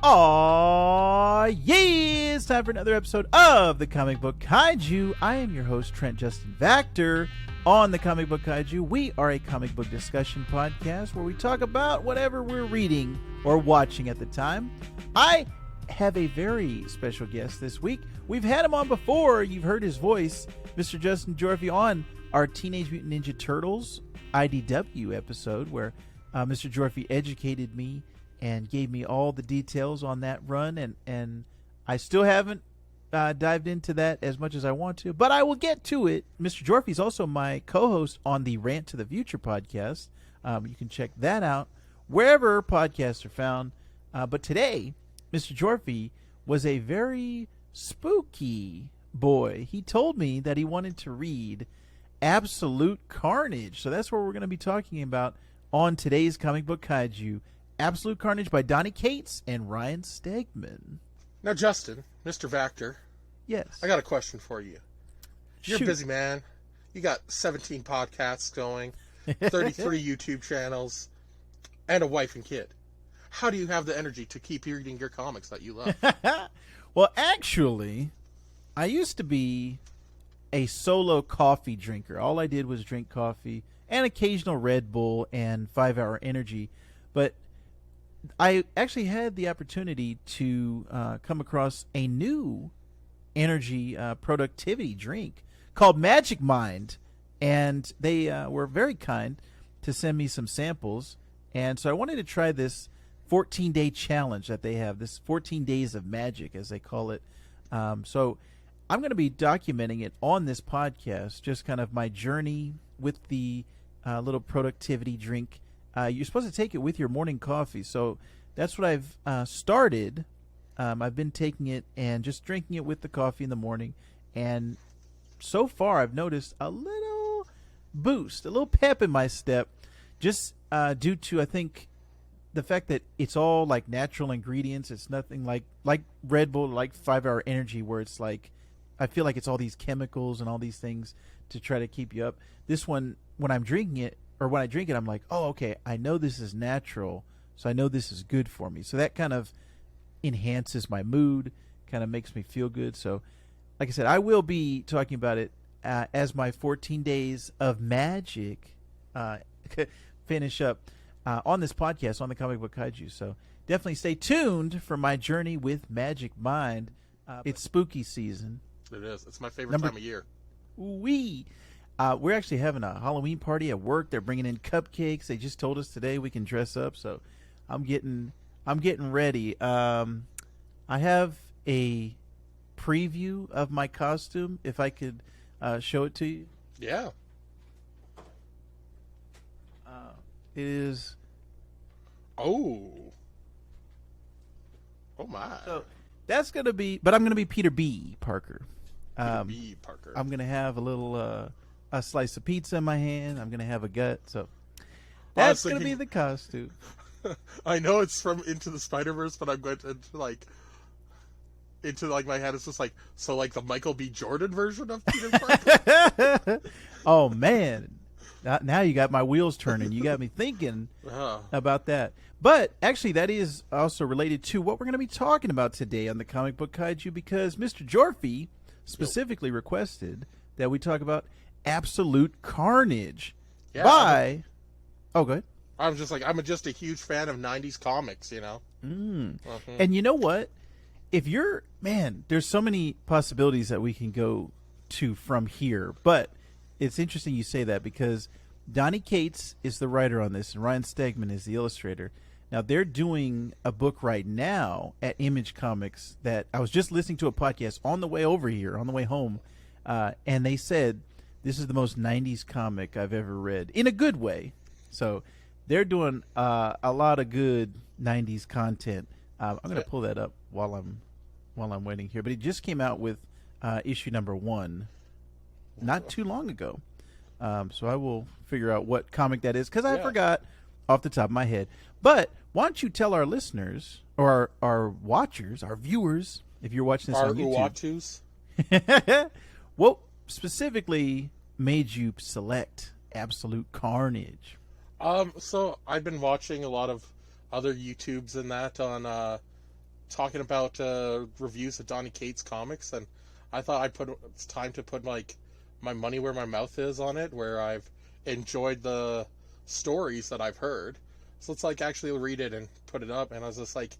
Aww, yeah! It's time for another episode of the Comic Book Kaiju. I am your host, Trent Justin Vactor. On the Comic Book Kaiju, we are a comic book discussion podcast where we talk about whatever we're reading or watching at the time. I have a very special guest this week. We've had him on before. You've heard his voice, Mr. Justin Gyorfi, on our Teenage Mutant Ninja Turtles IDW episode where Mr. Gyorfi educated me and gave me all the details on that run, and I still haven't dived into that as much as I want to, but I will get to it. Mr. Gyorfi is also my co-host on the Rant to the Future podcast. You can check that out wherever podcasts are found. But today, Mr. Gyorfi was a very spooky boy. He told me that he wanted to read Absolute Carnage. So that's what we're going to be talking about on today's Comic Book Kaiju. Absolute Carnage by Donny Cates and Ryan Stegman. Now, Justin, Mr. Vactor. Yes. I got a question for you. You're Shoot. a busy man. You got 17 podcasts going, 33 YouTube channels, and a wife and kid. How do you have the energy to keep reading your comics that you love? Well, actually, I used to be a solo coffee drinker. All I did was drink coffee and occasional Red Bull and 5 Hour Energy. But I actually had the opportunity to come across a new energy productivity drink called Magic Mind, and they were very kind to send me some samples, and so I wanted to try this 14-day challenge that they have, this 14 days of magic, as they call it. So I'm going to be documenting it on this podcast, just kind of my journey with the little productivity drink. You're supposed to take it with your morning coffee, so that's what I've started. I've been taking it and just drinking it with the coffee in the morning, and so far I've noticed a little boost, a little pep in my step, just due to, I think, the fact that it's all like natural ingredients. It's nothing like Red Bull, like 5 Hour Energy, where it's like I feel like it's all these chemicals and all these things to try to keep you up. This one, when I'm drinking it, or when I drink it, I'm like, oh, okay, I know this is natural, so I know this is good for me. So that kind of enhances my mood, kind of makes me feel good. So, like I said, I will be talking about it as my 14 days of magic finish up on this podcast, on the Comic Book Kaiju. So definitely stay tuned for my journey with Magic Mind. It's spooky season. It is. It's my favorite time of year. We're actually having a Halloween party at work. They're bringing in cupcakes. They just told us today we can dress up, so I'm getting ready. I have a preview of my costume, if I could show it to you. Yeah. It is. Oh my. So that's gonna be, but I'm gonna be Peter B. Parker. Peter B. Parker. I'm gonna have a little a slice of pizza in my hand. I'm gonna have a gut. So that's gonna be the costume. I know it's from Into the Spider-Verse, but I'm going to into my head. It's just like, so like the Michael B. Jordan version of Peter Parker. Oh man, now you got my wheels turning. You got me thinking about that. But actually, that is also related to what we're going to be talking about today on the Comic Book Kaiju, because Mr. Gyorfi specifically requested that we talk about Absolute Carnage by... Oh, go ahead. I'm just a huge fan of 90s comics, you know? And you know what? If you're... Man, there's so many possibilities that we can go to from here, but it's interesting you say that, because Donny Cates is the writer on this, and Ryan Stegman is the illustrator. Now, they're doing a book right now at Image Comics that I was just listening to a podcast on the way over here, on the way home, and they said this is the most 90s comic I've ever read, in a good way. So they're doing a lot of good 90s content. I'm going to pull that up while I'm waiting here. But it just came out with issue number 1 not too long ago. So I will figure out what comic that is, because I forgot off the top of my head. But why don't you tell our listeners, or our watchers, our viewers, if you're watching this on YouTube, what specifically made you select Absolute Carnage? So I've been watching a lot of other YouTubes and that on talking about reviews of Donny Cates comics, and I thought it's time to put like my money where my mouth is on it, where I've enjoyed the stories that I've heard. So let's like actually read it and put it up. And I was just like,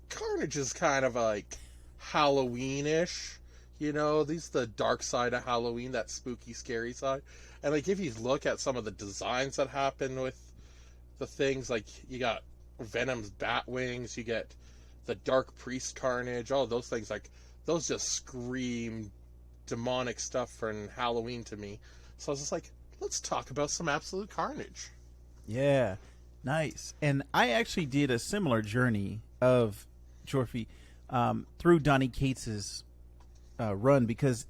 Carnage is kind of like Halloween-ish, you know. These the dark side of Halloween, that spooky, scary side. And like if you look at some of the designs that happen with the things, like you got Venom's bat wings, you get the Dark Priest Carnage, all those things, like those just scream demonic stuff from Halloween to me. So I was just like, let's talk about some Absolute Carnage. Yeah, nice. And I actually did a similar journey of Gyorfi through Donny Cates's run, because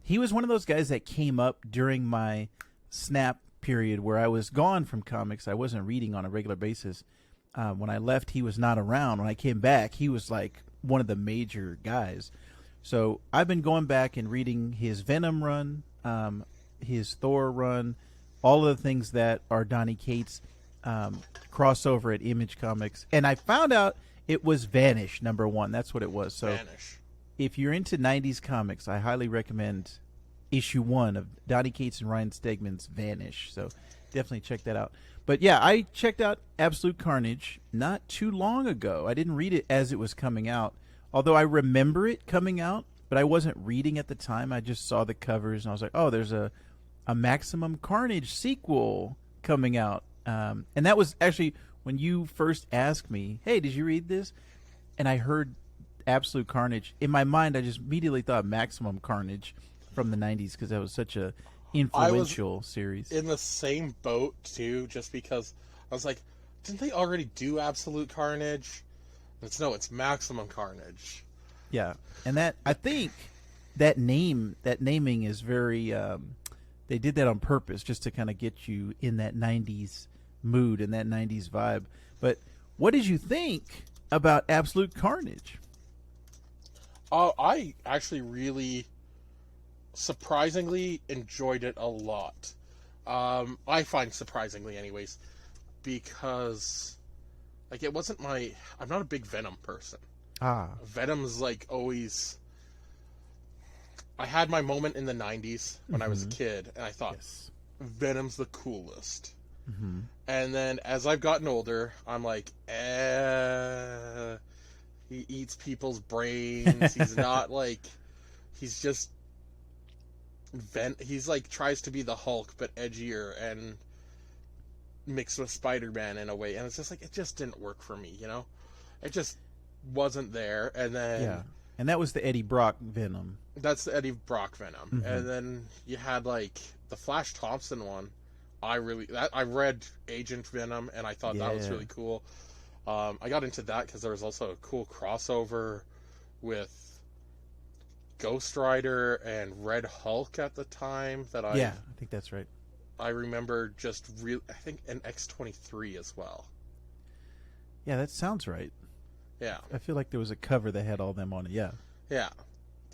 he was one of those guys that came up during my snap period where I was gone from comics. I wasn't reading on a regular basis. When I left, he was not around. When I came back, he was like one of the major guys. So I've been going back and reading his Venom run, his Thor run, all of the things that are Donny Cates crossover at Image Comics. And I found out it was Vanish #1. That's what it was. So Vanish. If you're into 90s comics, I highly recommend issue 1 of Donny Cates and Ryan Stegman's Vanish. So definitely check that out. But yeah, I checked out Absolute Carnage not too long ago. I didn't read it as it was coming out, although I remember it coming out, but I wasn't reading at the time. I just saw the covers and I was like, oh, there's a Maximum Carnage sequel coming out. And that was actually when you first asked me, hey, did you read this? And I heard Absolute Carnage. In my mind, I just immediately thought Maximum Carnage from the 90s, because that was such a influential series. In the same boat too, just because I was like, didn't they already do Absolute Carnage? It's Maximum Carnage. Yeah, and that, I think that naming is very they did that on purpose just to kind of get you in that 90s mood and that 90s vibe. But what did you think about Absolute Carnage? I actually really surprisingly enjoyed it a lot. I find surprisingly anyways, because like it wasn't I'm not a big Venom person. Venom's like always, I had my moment in the 90s when I was a kid and I thought, yes, Venom's the coolest. And then as I've gotten older, I'm like, he eats people's brains. He's not like, he's just he's like tries to be the Hulk but edgier and mixed with Spider-Man in a way, and it's just like it just didn't work for me, you know. It just wasn't there. And then and that was the Eddie Brock Venom. That's the Eddie Brock Venom. And then you had like the Flash Thompson one. I read Agent Venom and I thought that was really cool. I got into that because there was also a cool crossover with Ghost Rider and Red Hulk at the time that I think that's right. I remember just I think an X-23 as well. Yeah, that sounds right. Yeah. I feel like there was a cover that had all them on it. Yeah. Yeah.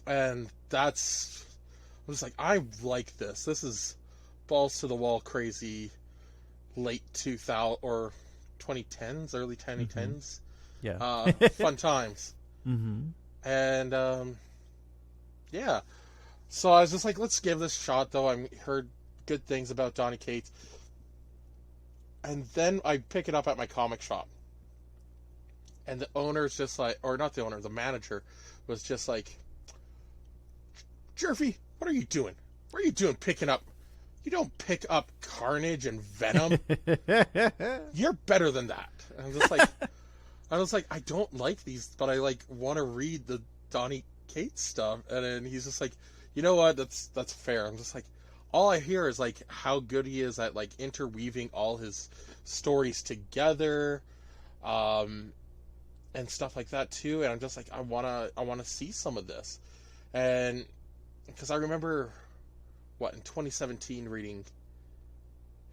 And I was like, I like this. This is balls to the wall crazy late 2000 or 2010s, early 2010s. Yeah. Fun times. And yeah. So I was just like, let's give this a shot, though. I heard good things about Donny Cates. And then I pick it up at my comic shop. And the owner's just like, or not the owner, the manager was just like, Gyorfi, what are you doing? What are you doing picking up? You don't pick up Carnage and Venom. You're better than that. And I was like, I don't like these, but I like want to read the Donny Cates stuff. And then he's just like, you know what? That's fair. I'm just like, all I hear is like how good he is at like interweaving all his stories together, and stuff like that too. And I'm just like, I wanna see some of this, and because I remember in 2017 reading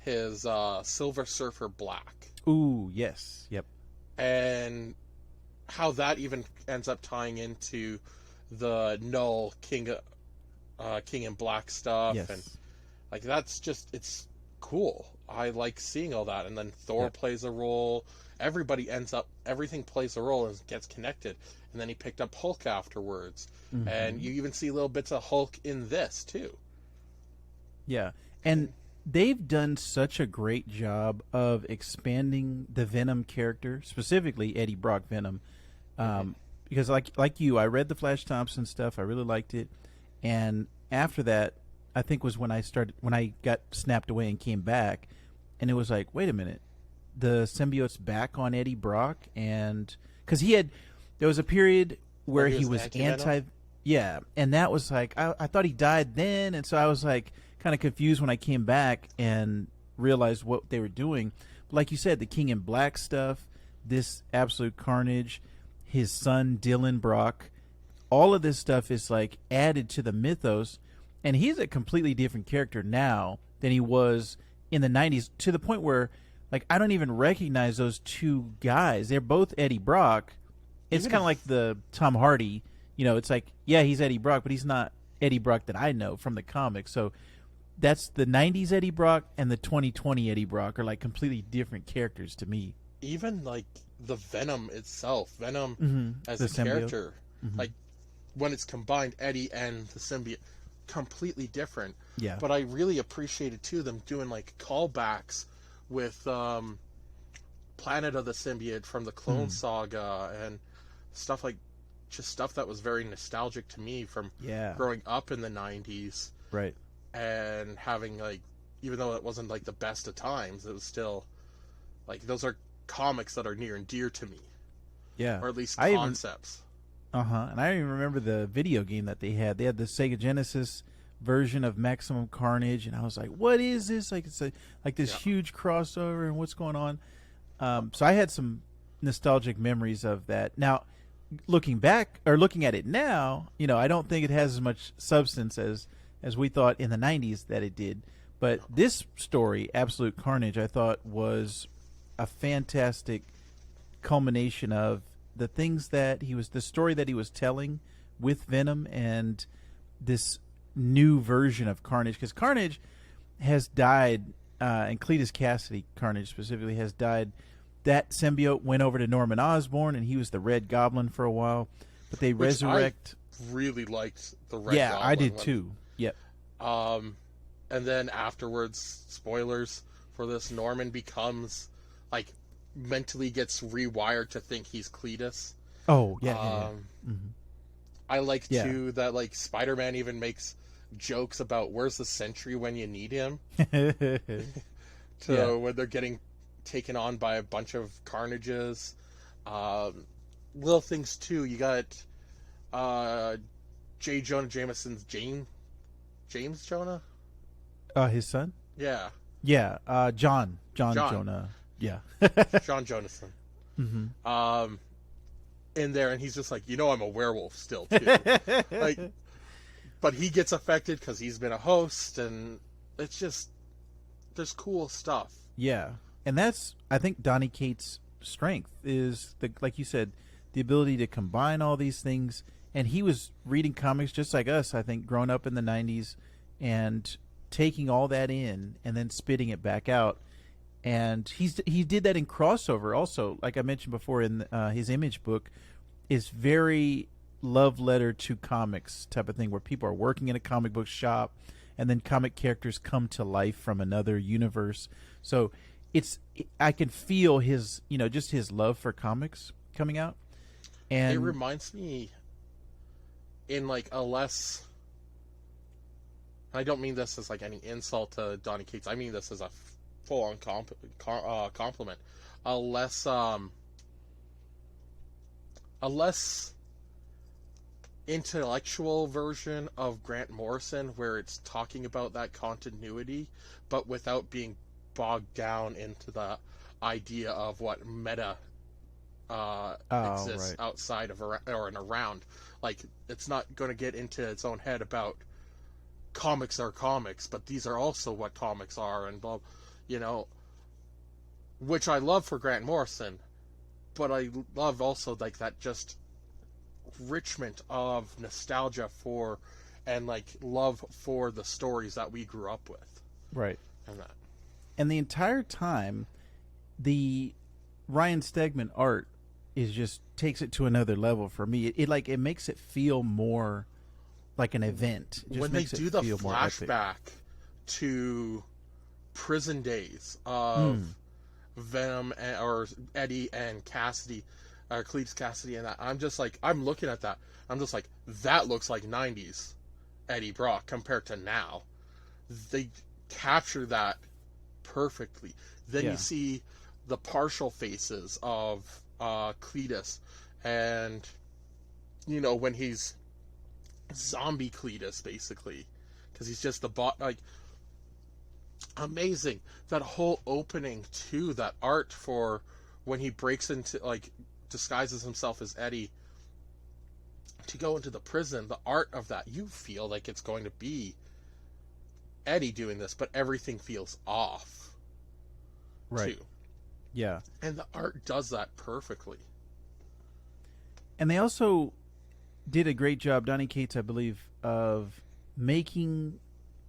his Silver Surfer Black. Ooh, yes, yep. And how that even ends up tying into the Null King in Black stuff. Yes. And like that's just, it's cool. I like seeing all that. And then Thor plays a role, everything plays a role and gets connected. And then he picked up Hulk afterwards. Mm-hmm. And you even see little bits of Hulk in this, too. Yeah. And they've done such a great job of expanding the Venom character, specifically Eddie Brock Venom. Because like you, I read the Flash Thompson stuff. I really liked it. And after that, I think was when I got snapped away and came back. And it was like, wait a minute. The symbiote's back on Eddie Brock. And because there was a period where he was yeah. And that was like, I thought he died then. And so I was like, kind of confused when I came back and realized what they were doing. But like you said, the King in Black stuff, this absolute Carnage, his son Dylan Brock, all of this stuff is like added to the mythos, and he's a completely different character now than he was in the 90s, to the point where like I don't even recognize those two guys. They're both Eddie Brock. It's kind of like the Tom Hardy, it's like, yeah, he's Eddie Brock, but he's not Eddie Brock that I know from the comics. So that's the 90s Eddie Brock and the 2020 Eddie Brock are like completely different characters to me. Even like the Venom itself, as a symbiote. character, like when it's combined, Eddie and the symbiote, completely different. Yeah. But I really appreciated too them doing like callbacks with Planet of the Symbiote from the Clone Saga and stuff that was very nostalgic to me from growing up in the 90s. Right. And having like, even though it wasn't like the best of times, it was still like those are comics that are near and dear to me. Yeah. Or at least concepts. And I even remember the video game that they had. They had the Sega Genesis version of Maximum Carnage, and I was like, what is this? Like it's this huge crossover, and what's going on? So I had some nostalgic memories of that. Now, looking at it now, I don't think it has as much substance as we thought in the 90s that it did. But this story, Absolute Carnage, I thought was a fantastic culmination of the things that the story that he was telling with Venom and this new version of Carnage. Because Carnage has died, and Cletus Cassidy, Carnage specifically, has died. That symbiote went over to Norman Osborn, and he was the Red Goblin for a while. But they resurrect. I really liked the Red Goblin. Yeah, I did too. Yep. And then afterwards, spoilers for this, Norman becomes like mentally gets rewired to think he's Cletus. Oh yeah. I like too that like Spider-Man even makes jokes about where's the Sentry when you need him. When they're getting taken on by a bunch of Carnages. Little things too. You got J. Jonah Jameson's James Jonah? His son? Yeah. Yeah. John Jonah. Yeah. John Jonathan. In there, and he's just like, I'm a werewolf still too. But he gets affected because he's been a host, and it's just there's cool stuff. Yeah, and that's I think Donny Cates' strength is like you said, the ability to combine all these things. And he was reading comics just like us, I think, growing up in the 90s and taking all that in and then spitting it back out. And he did that in crossover also. Like I mentioned before, in his Image book is very love letter to comics type of thing, where people are working in a comic book shop and then comic characters come to life from another universe. So I can feel his, just his love for comics coming out. And it reminds me in like a less, I don't mean this as like any insult to Donny Cates. I mean this as a full-on compliment. A less intellectual version of Grant Morrison, where it's talking about that continuity, but without being bogged down into the idea of what meta exists outside of or and around. Like, it's not going to get into its own head about comics are comics, but these are also what comics are, and blah, which I love for Grant Morrison, but I love also like that just richment of nostalgia for and like love for the stories that we grew up with. Right. And that. And the entire time, the Ryan Stegman art is just takes it to another level for me. It makes it feel more like an event. It just When they makes it do the feel more epic. flashback to prison days of Venom or Eddie and Cassidy, or Cletus Cassidy, and that, I'm looking at that. I'm just like, that looks like 90s Eddie Brock compared to now. They capture that perfectly. Then Yeah. you see the partial faces of Cletus, and when he's zombie Cletus, basically, because he's just the bot. Like, amazing, that whole opening too. That art for when he breaks into, like, disguises himself as Eddie to go into the prison. The art of that, you feel like it's going to be Eddie doing this, but everything feels off. Right. Too. Yeah. And the art does that perfectly. And they also did a great job, Donny Cates, I believe, of making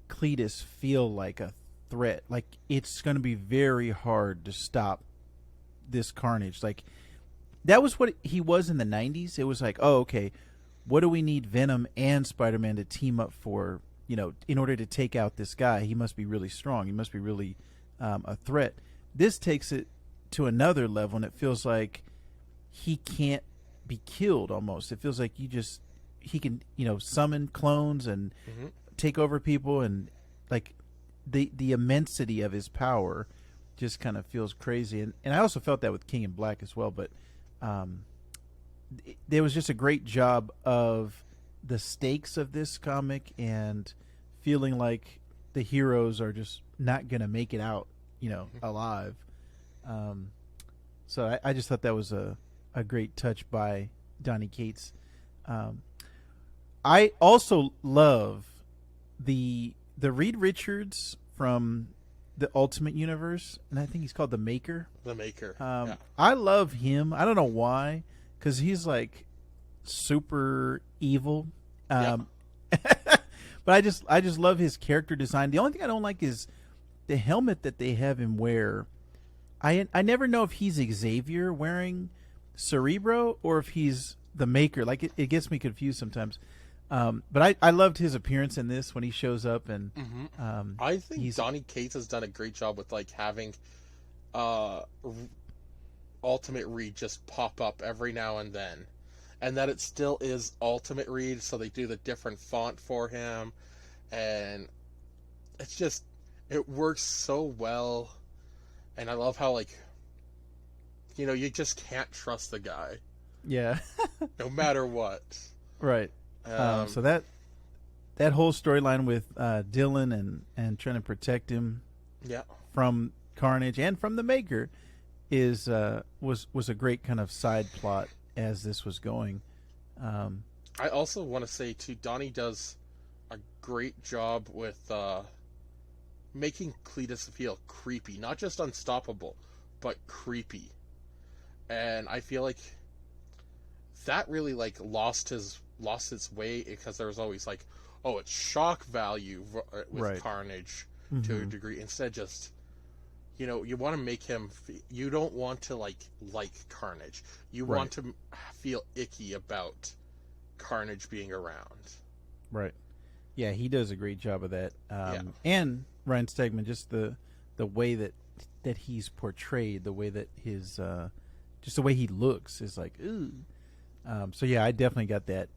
Cletus feel like a threat. Like, it's going to be very hard to stop this Carnage. Like, that was what he was in the 90s. It was like, oh, okay, what do we need Venom and Spider-Man to team up for? In order to take out this guy, he must be really strong. He must be really a threat. This takes it to another level, and it feels like he can't be killed almost. It feels like he can, summon clones and take over people, and like the immensity of his power just kind of feels crazy. And I also felt that with King in Black as well, but there was just a great job of the stakes of this comic and feeling like the heroes are just not going to make it out, alive. So I just thought that was a great touch by Donny Cates. I also love the Reed Richards from the Ultimate Universe, and I think he's called the Maker. The Maker. Yeah. I love him. I don't know why, because he's like super evil. But I just love his character design. The only thing I don't like is the helmet that they have him wear. I never know if he's Xavier wearing Cerebro or if he's the Maker. Like, it gets me confused sometimes. But I loved his appearance in this when he shows up, and I think Donny Cates has done a great job with, like, having Ultimate Reed just pop up every now and then, and that it still is Ultimate Reed, so they do the different font for him, and it's just, it works so well. And I love how, like, you just can't trust the guy. Yeah. No matter what. Right. So that whole storyline with Dylan and trying to protect him from Carnage and from the Maker was a great kind of side plot as this was going. I also want to say, too, Donnie does a great job with making Cletus feel creepy. Not just unstoppable, but creepy. And I feel like that really, like, lost its way, because there was always like, oh, it's shock value with Carnage to a degree. Instead, just, you want to make him, you don't want to like Carnage. You want to feel icky about Carnage being around. Right. Yeah, he does a great job of that. And Ryan Stegman, just the way that he's portrayed, the way that his just the way he looks is like, ooh. So yeah, I definitely got that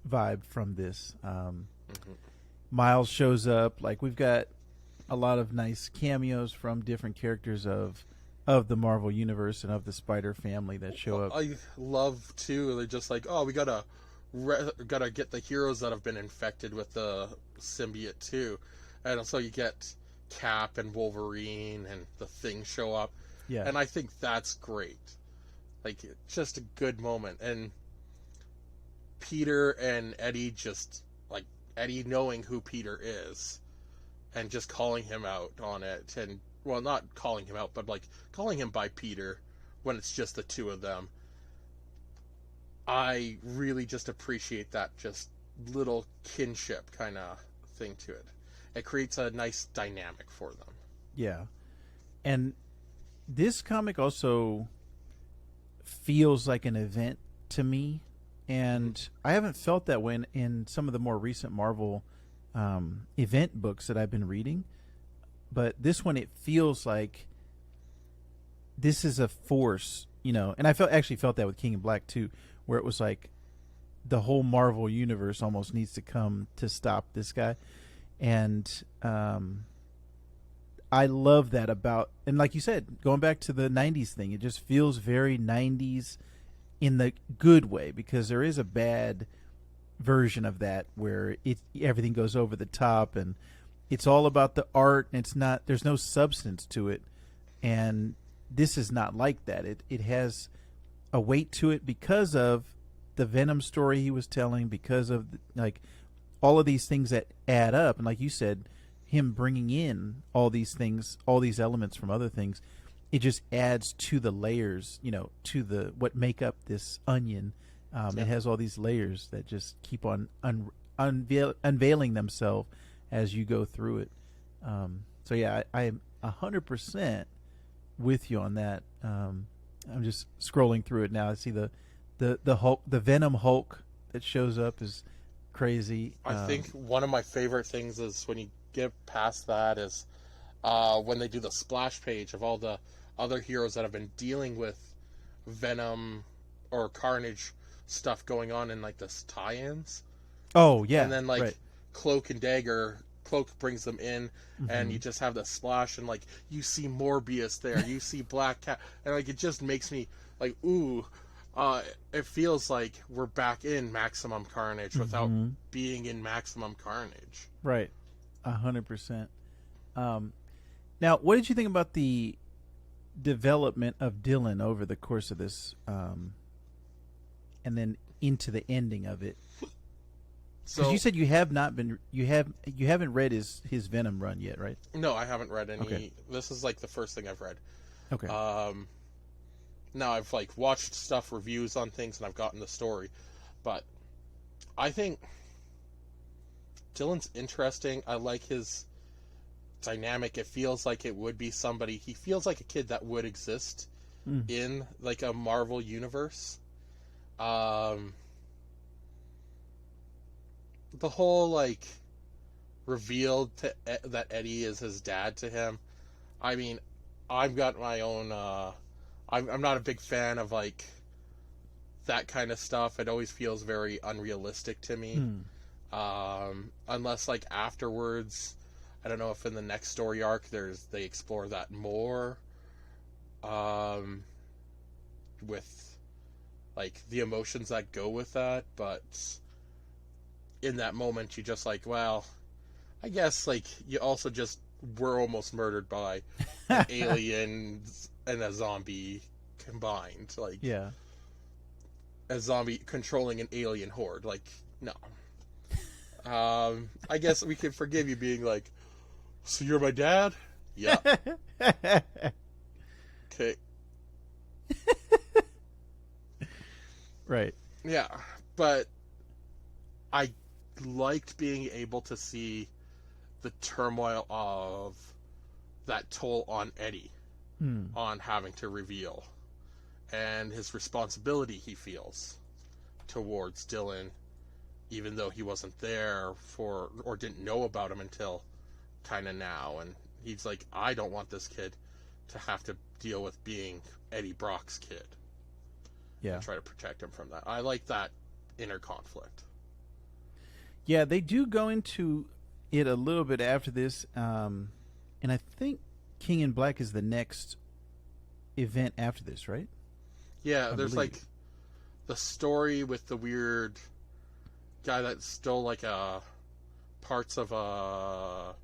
vibe from this. Miles shows up. Like, we've got a lot of nice cameos from different characters of the Marvel Universe and of the Spider family that show up. I love too. They're just like, oh, we gotta get the heroes that have been infected with the symbiote too, and so you get Cap and Wolverine and the Thing show up. Yeah, and I think that's great. Like, just a good moment. And Peter and Eddie, just like Eddie knowing who Peter is and just calling him out on it, and, well, not calling him out, but like calling him by Peter when it's just the two of them. I really just appreciate that just little kinship kind of thing to it. It creates a nice dynamic for them. Yeah. And this comic also feels like an event to me, and I haven't felt that way in some of the more recent Marvel event books that I've been reading. But this one, it feels like this is a force, and I actually felt that with King in Black too, where it was like the whole Marvel universe almost needs to come to stop this guy. And I love that about, and like you said, going back to the 90s thing, it just feels very 90s in the good way, because there is a bad version of that where everything goes over the top and it's all about the art, and there's no substance to it. And this is not like that. It has a weight to it because of the Venom story he was telling, because of like all of these things that add up. And like you said, him bringing in all these things, all these elements from other things, it just adds to the layers, to what make up this onion. It has all these layers that just keep on unveiling themselves as you go through it. So yeah, I am 100% with you on that. I'm just scrolling through it now. I see the Hulk, the Venom Hulk that shows up is crazy. I think one of my favorite things is when you get past that is when they do the splash page of all the other heroes that have been dealing with Venom or Carnage stuff going on in like the tie-ins. Oh yeah, and then like right. Cloak brings them in, and you just have the splash, and like you see Morbius there, you see Black Cat, and like it just makes me like, ooh, it feels like we're back in Maximum Carnage without being in Maximum Carnage. Right, 100%. Now, what did you think about the development of Dylan over the course of this, and then into the ending of it? Because So you said you haven't read his Venom run yet, right? no, I haven't read any. Okay. This is like the first thing I've read. Okay. Now I've like watched stuff, reviews on things, and I've gotten the story, but I think Dylan's interesting. I like his dynamic. It feels like it would be somebody. He feels like a kid that would exist in like a Marvel universe. The whole like reveal that Eddie is his dad to him. I mean, I've got my own. I'm not a big fan of like that kind of stuff. It always feels very unrealistic to me. Unless like afterwards, I don't know if in the next story arc they explore that more. With like the emotions that go with that, but in that moment you just like, well, I guess like you also just were almost murdered by an alien and a zombie combined, like yeah, a zombie controlling an alien horde. Like, no. I guess we can forgive you being like, so you're my dad? Yeah. Okay. Right. Yeah, but I liked being able to see the turmoil of that toll on Eddie, on having to reveal, and his responsibility he feels towards Dylan, even though he wasn't there for or didn't know about him until kind of now. And he's like, I don't want this kid to have to deal with being Eddie Brock's kid. Yeah. And try to protect him from that. I like that inner conflict. Yeah, they do go into it a little bit after this, and I think King in Black is the next event after this, right? Yeah, I there's believe. like the story with the weird guy that stole like parts of a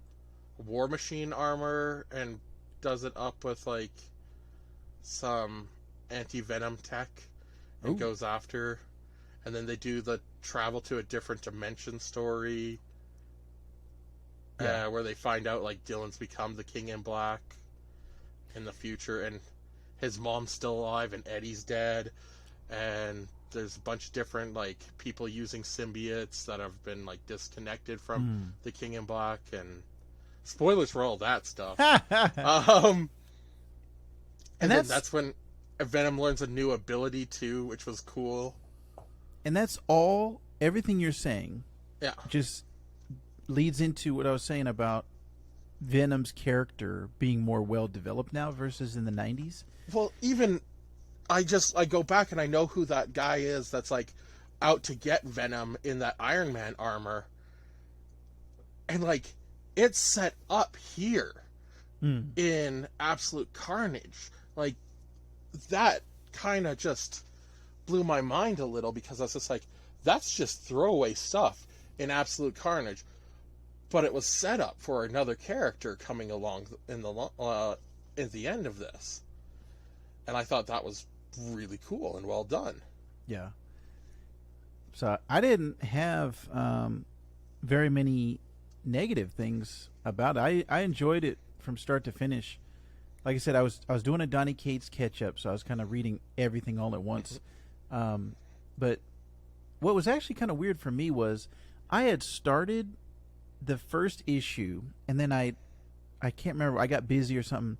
War Machine armor and does it up with like some anti-venom tech and goes after, and then they do the travel to a different dimension story, where they find out like Dylan's become the King in Black in the future, and his mom's still alive and Eddie's dead, and there's a bunch of different like people using symbiotes that have been like disconnected from the King in Black, and spoilers for all that stuff. And then that's when Venom learns a new ability too, which was cool. And that's everything you're saying. Yeah. Just leads into what I was saying about Venom's character being more well developed now versus in the 90s. Well, even I go back and I know who that guy is that's like out to get Venom in that Iron Man armor. And like it's set up here in Absolute Carnage. Like that kind of just blew my mind a little, because I was just like, that's just throwaway stuff in Absolute Carnage, but it was set up for another character coming along in the end of this, and I thought that was really cool and well done. Yeah. So I didn't have very many negative things about it. I enjoyed it from start to finish. Like I said, I was doing a Donny Cates catch up, so I was kind of reading everything all at once. But what was actually kind of weird for me was I had started the first issue, and then I can't remember, I got busy or something,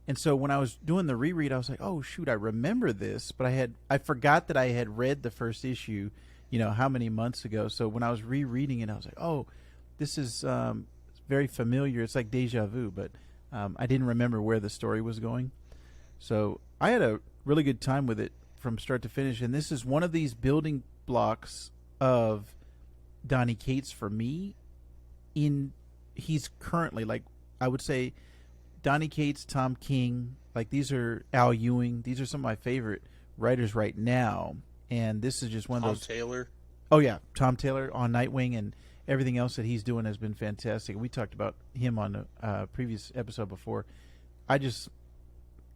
and so when I was doing the reread, I was like, oh shoot, I remember this, but I forgot that I had read the first issue, how many months ago. So when I was rereading it, I was like, oh, this is very familiar. It's like deja vu, but I didn't remember where the story was going. So I had a really good time with it from start to finish, and this is one of these building blocks of Donny Cates for me. He's currently, like, I would say Donny Cates, Tom King, like these are Al Ewing. These are some of my favorite writers right now, and this is just one of those. Tom Taylor. Oh yeah, Tom Taylor on Nightwing, and everything else that he's doing has been fantastic. We talked about him on a previous episode before.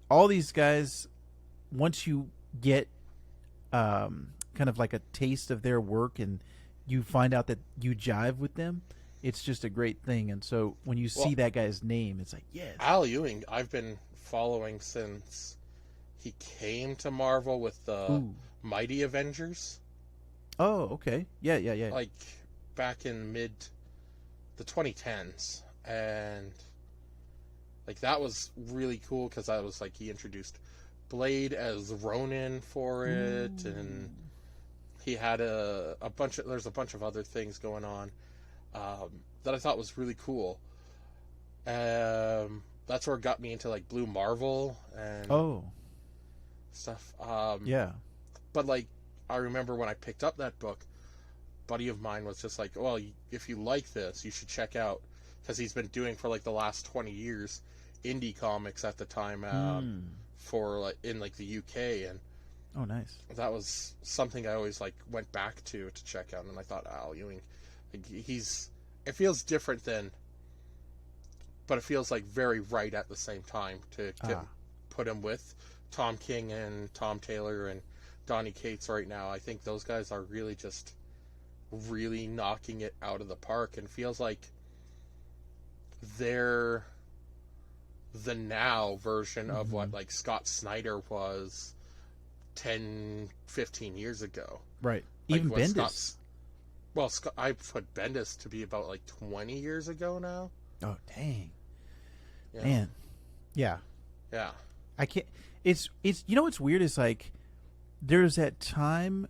All these guys, once you get kind of like a taste of their work and you find out that you jive with them, it's just a great thing. And so when you see that guy's name, it's like, yes. Al Ewing, I've been following since he came to Marvel with the Mighty Avengers. Oh, okay. Yeah. Like back in the 2010s, and like that was really cool, because that was like he introduced Blade as Ronin for it, and he had there's a bunch of other things going on that I thought was really cool. That's where it got me into like Blue Marvel and stuff. Yeah. But like I remember when I picked up that book, buddy of mine was just like, well, if you like this, you should check out, because he's been doing for like the last 20 years indie comics at the time for like in like the UK, and oh nice, that was something I always like went back to check out. And I thought Al Ewing, like, it feels different but it feels like very right at the same time to put him with Tom King and Tom Taylor and Donny Cates right now. I think those guys are really just really knocking it out of the park, and feels like they're the now version of what like Scott Snyder was 10-15 years ago. Right. Like Even Bendis. I put Bendis to be about like 20 years ago now. Oh dang. Yeah. Man. Yeah. Yeah. I can't, it's what's weird is like there's that time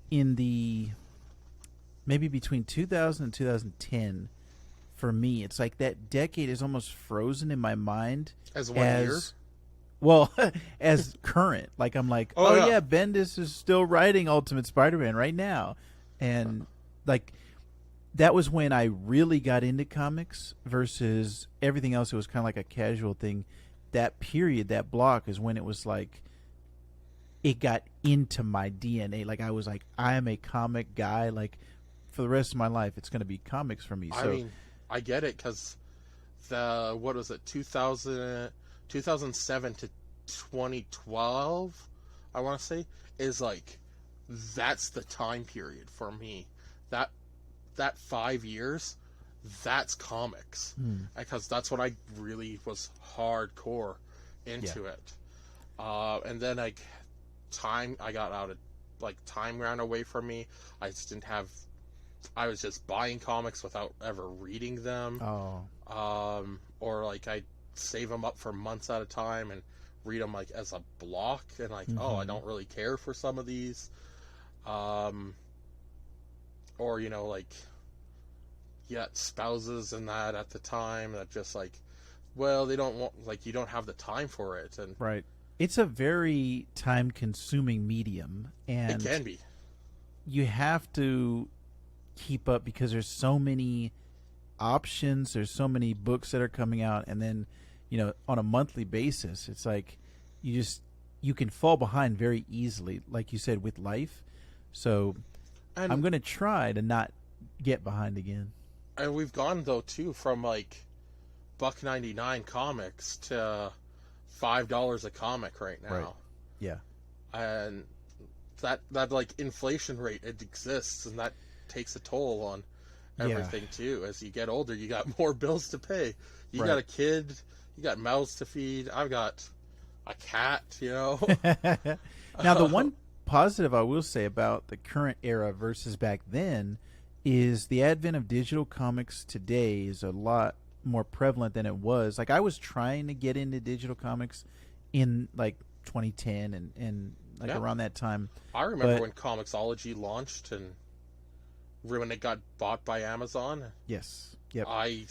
in the maybe between 2000 and 2010 for me. It's like that decade is almost frozen in my mind as 1 year. Well, as current. Like I'm like, yeah, Bendis is still writing Ultimate Spider-Man right now. And like that was when I really got into comics versus everything else. It was kind of like a casual thing. That period, that block is when it was like it got into my DNA. Like I was like, I am a comic guy. Like for the rest of my life, it's going to be comics for me. So I mean, I get it, because what was it, 2007 to 2012, I want to say, is like, that's the time period for me. That 5 years, that's comics. Because that's when I really was hardcore into it. And then like time ran away from me. I just didn't have, I was just buying comics without ever reading them. Or like I'd save them up for months at a time and read them like as a block, and like, Mm-hmm. oh, I don't really care for some of these, or like, you got spouses and that at the time that just like, well, they don't want, like, you don't have the time for it, and Right. It's a very time-consuming medium, and it can be. you have to keep up because there's so many options. There's so many books that are coming out, and then on a monthly basis, it's like you can fall behind very easily, like you said, with life. So And I'm going to try to not get behind again. and we've gone though too from like $1.99 comics to $5 a comic right now. Right. Yeah. And that like inflation rate, it exists, and that takes a toll on everything too. As you get older, you got more bills to pay. You got a kid, you got mouths to feed. I've got a cat, Now, the one positive I will say about the current era versus back then is the advent of digital comics today is a lot more prevalent than it was. Like, I was trying to get into digital comics in like 2010 and like around that time. I remember when Comixology launched and when it got bought by Amazon. Yes. Yep. I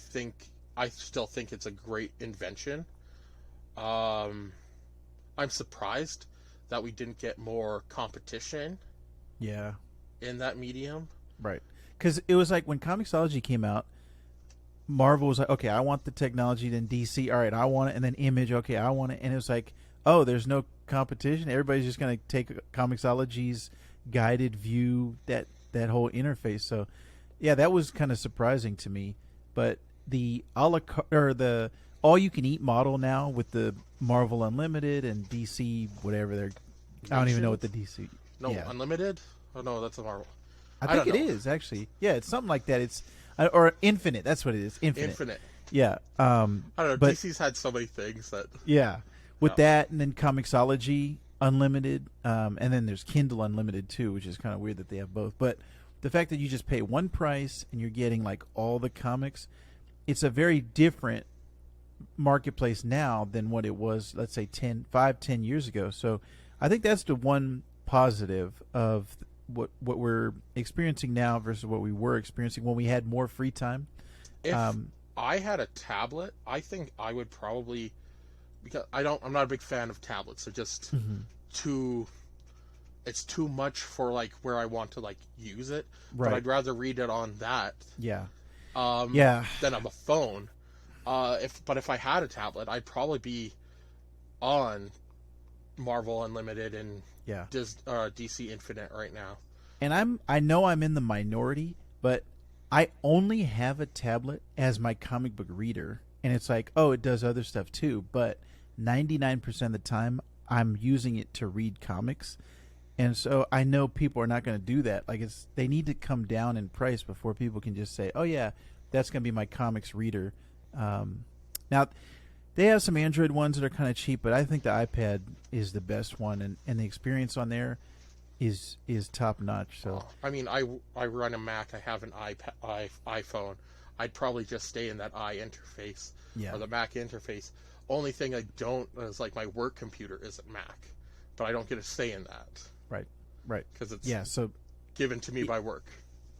still think it's a great invention. I'm surprised that we didn't get more competition. Yeah. In that medium. Right. Because it was like when Comixology came out, Marvel was like, okay, I want the technology. Then DC, all right, I want it. And then Image, okay, I want it. And it was like, oh, there's no competition. Everybody's just going to take Comixology's guided view, that whole interface. So, yeah, that was kind of surprising to me. But the a la carte, or the all you can eat model now with the Marvel Unlimited and DC, whatever they're, I don't even know what the DC. No, Unlimited? Oh no, that's a Marvel. I think it is actually. Yeah, it's something like that. It's or Infinite. That's what it is. Infinite. Yeah. I don't know. But DC's had so many things that. Yeah, with that, and then Comixology Unlimited, and then there's Kindle Unlimited too, which is kind of weird that they have both. But the fact that you just pay one price and you're getting like all the comics, it's a very different marketplace now than what it was, let's say 10 years ago. So I think that's the one positive of what we're experiencing now versus what we were experiencing when we had more free time. If I had a tablet, I think I would probably, because I'm not a big fan of tablets. They're just it's too much for like where I want to like use it. Right. But I'd rather read it on that. Yeah. Than on a phone. If I had a tablet, I'd probably be on Marvel Unlimited and DC Infinite right now. And I know I'm in the minority, but I only have a tablet as my comic book reader, and it's like, oh, it does other stuff too, but 99% of the time I'm using it to read comics. And so I know people are not going to do that. Like, they need to come down in price before people can just say, oh yeah, that's going to be my comics reader. Now, they have some Android ones that are kind of cheap, but I think the iPad is the best one, and the experience on there is top notch. So I mean, I run a Mac. I have an iPhone. I'd probably just stay in that interface or the Mac interface. Only thing I don't is like my work computer isn't Mac, but I don't get to stay in that. Right. Because it's so given to me by work.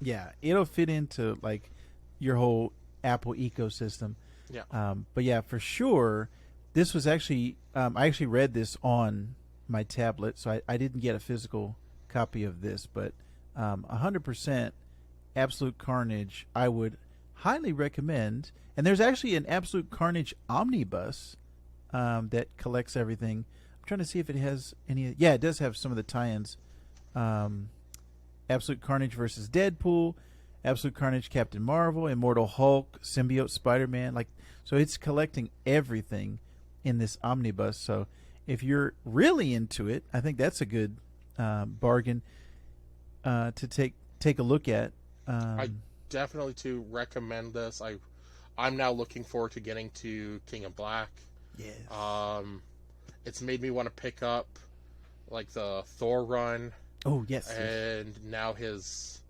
Yeah, it'll fit into like your whole Apple ecosystem. Yeah. But yeah, for sure, this was actually I actually read this on my tablet, so I didn't get a physical copy of this, but 100% Absolute Carnage I would highly recommend. And there's actually an Absolute Carnage omnibus that collects everything. I'm trying to see if it has any. Yeah, it does have some of the tie-ins. Absolute Carnage versus Deadpool, Absolute Carnage Captain Marvel, Immortal Hulk, Symbiote Spider-Man. Like, so it's collecting everything in this omnibus. So if you're really into it, I think that's a good bargain to take a look at. I definitely too recommend this. I'm now looking forward to getting to King of Black. Yes. It's made me want to pick up like the Thor run. Oh yes. And now his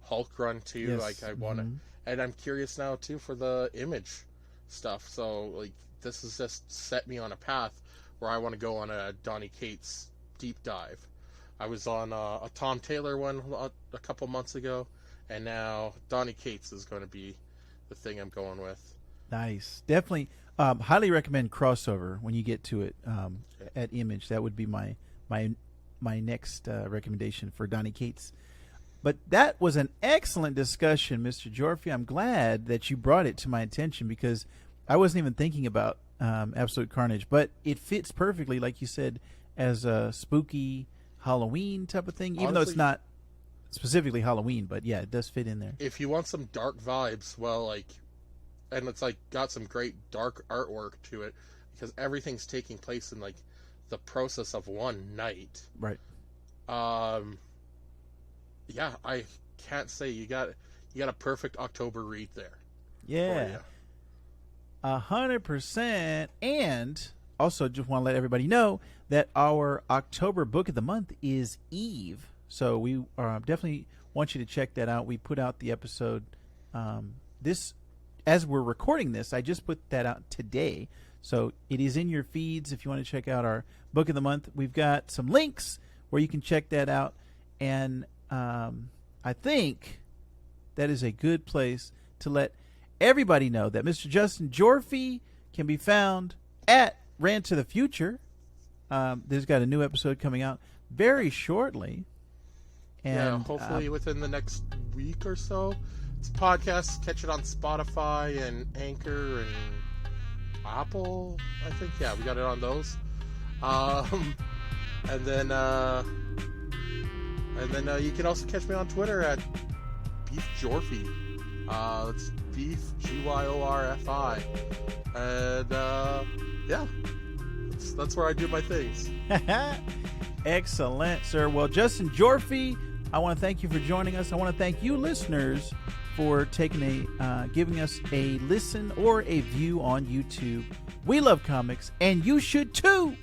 Hulk run too. Yes. Like I want to, and I'm curious now too for the Image stuff. So like this has just set me on a path where I want to go on a Donny Cates deep dive. I was on a Tom Taylor one a couple months ago, and now Donny Cates is going to be the thing I'm going with. Nice. Definitely highly recommend Crossover when you get to it at Image. That would be my next recommendation for Donny Cates. But that was an excellent discussion, Mr. Gyorfi. I'm glad that you brought it to my attention because I wasn't even thinking about Absolute Carnage. But it fits perfectly, like you said, as a spooky Halloween type of thing, even though it's not specifically Halloween. But yeah, it does fit in there. If you want some dark vibes, and it's got some great dark artwork to it because everything's taking place in the process of one night. Right. Yeah, I can't say you got a perfect October read there. Yeah. 100%. And also just want to let everybody know that our October book of the month is Eve. So we definitely want you to check that out. We put out the episode as we're recording this. I just put that out today. So it is in your feeds if you want to check out our book of the month. We've got some links where you can check that out. And I think that is a good place to let everybody know that Mr. Justin Gyorfi can be found at Rant to the Future. There's got a new episode coming out very shortly. And hopefully within the next week or so. It's a podcast. Catch it on Spotify and Anchor and Apple, I think. Yeah, we got it on those. And then you can also catch me on Twitter at Beef Gyorfi. It's Beef Gyorfi. And yeah, that's where I do my things. Excellent, sir. Well, Justin Gyorfi, I want to thank you for joining us. I want to thank you, listeners, for giving us a listen or a view on YouTube. We love comics, and you should too.